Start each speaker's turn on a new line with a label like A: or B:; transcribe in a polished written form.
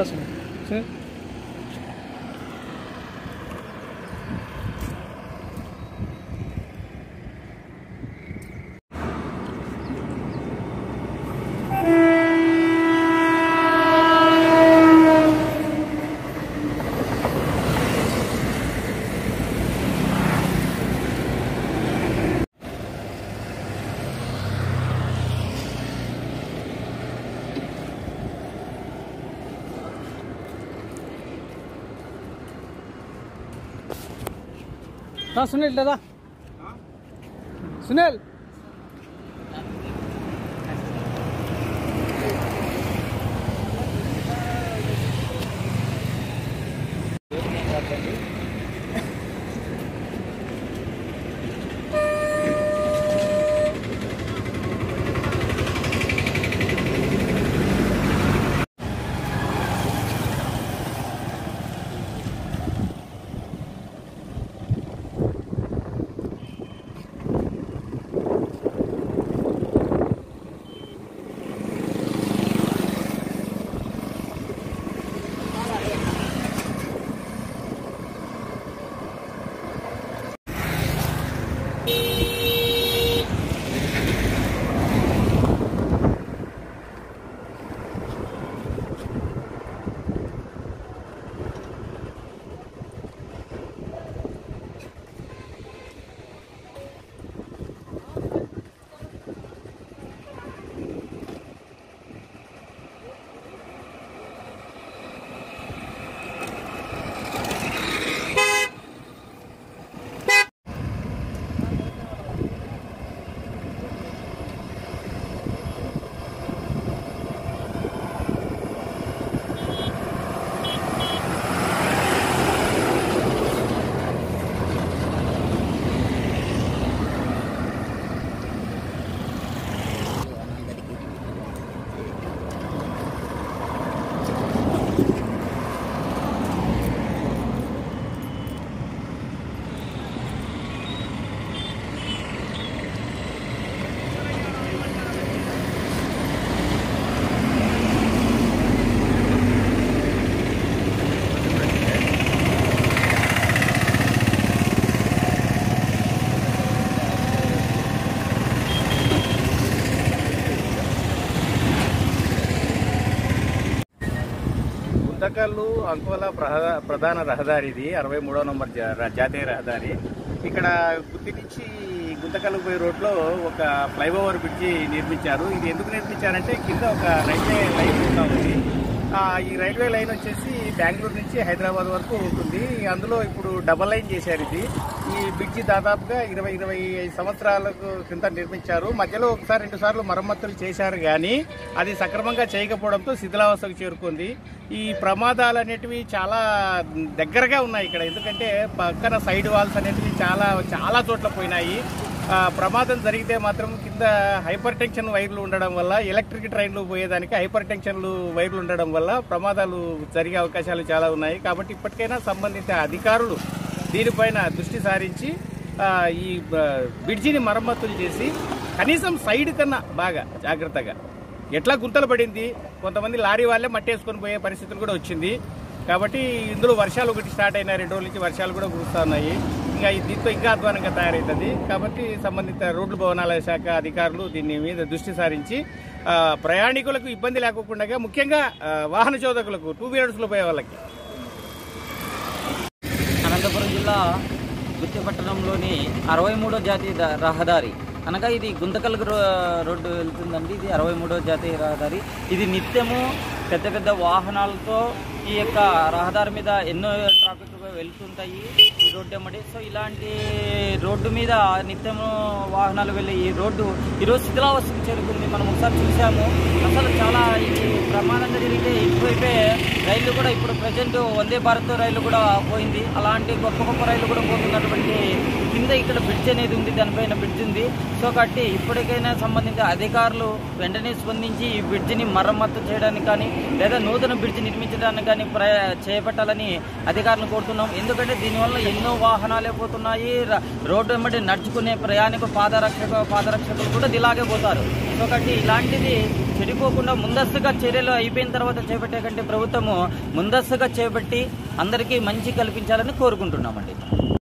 A: Gracias. ¿Sí? Sunil दादा सुनील
B: గుంతకల్లు అంకోలా ప్రధాన రహదారి ఇది 63వ నంబర్ జాతీయ రహదారి. ఇక్కడ గుత్తి నుంచి గుంతకల్లు పోయే రోడ్లో ఒక ఫ్లైఓవర్ బ్రిడ్జి నిర్మించారు. ఇది ఎందుకు నిర్మించారంటే కింద ఒక రైల్వే లైన్ ఉంది. ఈ రైల్వే లైన్ వచ్చేసి బెంగళూరు నుంచి హైదరాబాద్ వరకు ఉంటుంది. అందులో ఇప్పుడు డబల్ లైన్ చేశారు. ఈ బ్రిడ్జి దాదాపుగా 20-25 సంవత్సరాలకు క్రితం నిర్మించారు. మధ్యలో ఒకసారి 2 సార్లు మరమ్మతులు చేశారు, కానీ అది సక్రమంగా చేయకపోవడంతో శిథిలావస్థకు చేరుకుంది. ఈ ప్రమాదాలు అనేటివి చాలా దగ్గరగా ఉన్నాయి ఇక్కడ. ఎందుకంటే పక్కన సైడ్ వాల్స్ అనేటివి చాలా చోట్ల పోయినాయి. ప్రమాదం జరిగితే మాత్రం కింద హైపర్ టెన్షన్ వైర్లు ఉండడం వల్ల, ఎలక్ట్రిక్ ట్రైన్లు పోయేదానికి హైపర్ టెన్షన్లు వైర్లు ఉండడం వల్ల ప్రమాదాలు జరిగే అవకాశాలు చాలా ఉన్నాయి. కాబట్టి ఇప్పటికైనా సంబంధిత అధికారులు దీనిపైన దృష్టి సారించి ఈ బ్రిడ్జిని మరమ్మతులు చేసి కనీసం సైడ్ కన్నా బాగా జాగ్రత్తగా, ఎట్లా గుంతలు పడింది, కొంతమంది లారీ వాళ్ళే మట్టేసుకొని పోయే పరిస్థితులు కూడా వచ్చింది. కాబట్టి ఇందులో వర్షాలు ఒకటి స్టార్ట్ అయినా 2 రోజుల నుంచి వర్షాలు కూడా కురుస్తూ ఉన్నాయి. ఇంకా దీంతో ఇంకా అధ్వానంగా తయారవుతుంది. కాబట్టి సంబంధిత రోడ్లు భవనాల శాఖ అధికారులు దీని మీద దృష్టి సారించి ప్రయాణికులకు ఇబ్బంది లేకుండా, ముఖ్యంగా వాహన చోదకులకు 2 వీలర్స్లో పోయే వాళ్ళకి.
C: అనంతపురం జిల్లా గుత్తి పట్టణంలోని 63వ జాతీయ రహదారి అనగా ఇది గుంతకల్ రోడ్డు వెళ్తుందండి. ఇది 63వ జాతీయ రహదారి. ఇది నిత్యము పెద్ద పెద్ద వాహనాలతో ఈ యొక్క రహదారి మీద ఎన్నో ట్రాఫిక్ వెళ్తుంటాయి ఈ రోడ్డు ఎమ్మడి. సో ఇలాంటి రోడ్డు మీద నిత్యము వాహనాలు వెళ్ళే ఈ రోడ్డు ఈరోజు శిథిలావస్థకు చేరుకుంది. మనం ఒకసారి చూసాము. అసలు చాలా ఇది ప్రమాదం జరిగితే ఎక్కువైపోయి రైళ్లు కూడా ఇప్పుడు ప్రజెంట్ వందే భారత్ రైలు కూడా పోయింది. అలాంటి గొప్ప గొప్ప రైళ్లు కూడా పోతున్నటువంటి కింద ఇక్కడ బ్రిడ్జ్ అనేది ఉంది, దానిపైన బ్రిడ్జ్ ఉంది. సో కాబట్టి ఇప్పటికైనా సంబంధిత అధికారులు వెంటనే స్పందించి ఈ బ్రిడ్జిని మరమ్మతు చేయడానికి కానీ లేదా నూతన బ్రిడ్జ్ నిర్మించడానికి కానీ చేపట్టాలని అధికారులను కోరుతున్నాం. ఎందుకంటే దీనివల్ల ఎన్నో వాహనాలే పోతున్నాయి. రోడ్డు వెంబడి నడుచుకునే పాదరక్షకులు కూడా ఇలాగే పోతారు. సో కాబట్టి ఇలాంటిది చెడిపోకుండా ముందస్తుగా చర్యలు అయిపోయిన తర్వాత చేపట్టే కంటే ప్రభుత్వము ముందస్తుగా చేపట్టి అందరికీ మంచి కల్పించాలని కోరుకుంటున్నామండి.